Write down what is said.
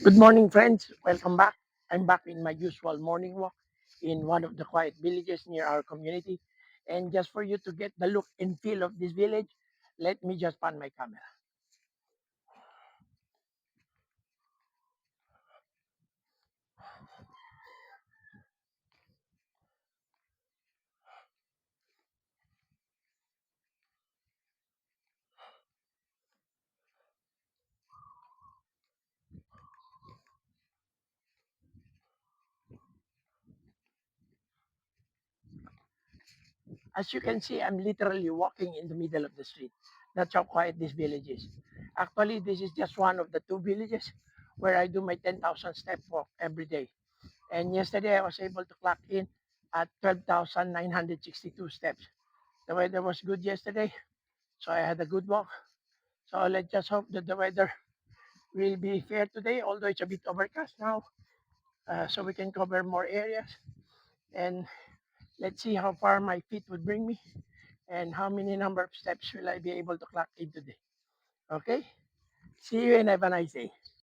Good morning, friends. Welcome back. I'm back in my usual morning walk in one of the quiet villages near our community. And just for you to get the look and feel of this village, let me just pan my camera. As you can see, I'm literally walking in the middle of the street. That's how quiet this village is. Actually, this is just one of the two villages where I do my 10,000 step walk every day. And yesterday, I was able to clock in at 12,962 steps. The weather was good yesterday, so I had a good walk. So let's just hope that the weather will be fair today, although it's a bit overcast now, so we can cover more areas. And let's see how far my feet would bring me and how many number of steps will I be able to clock in today. Okay? See you and have a nice day.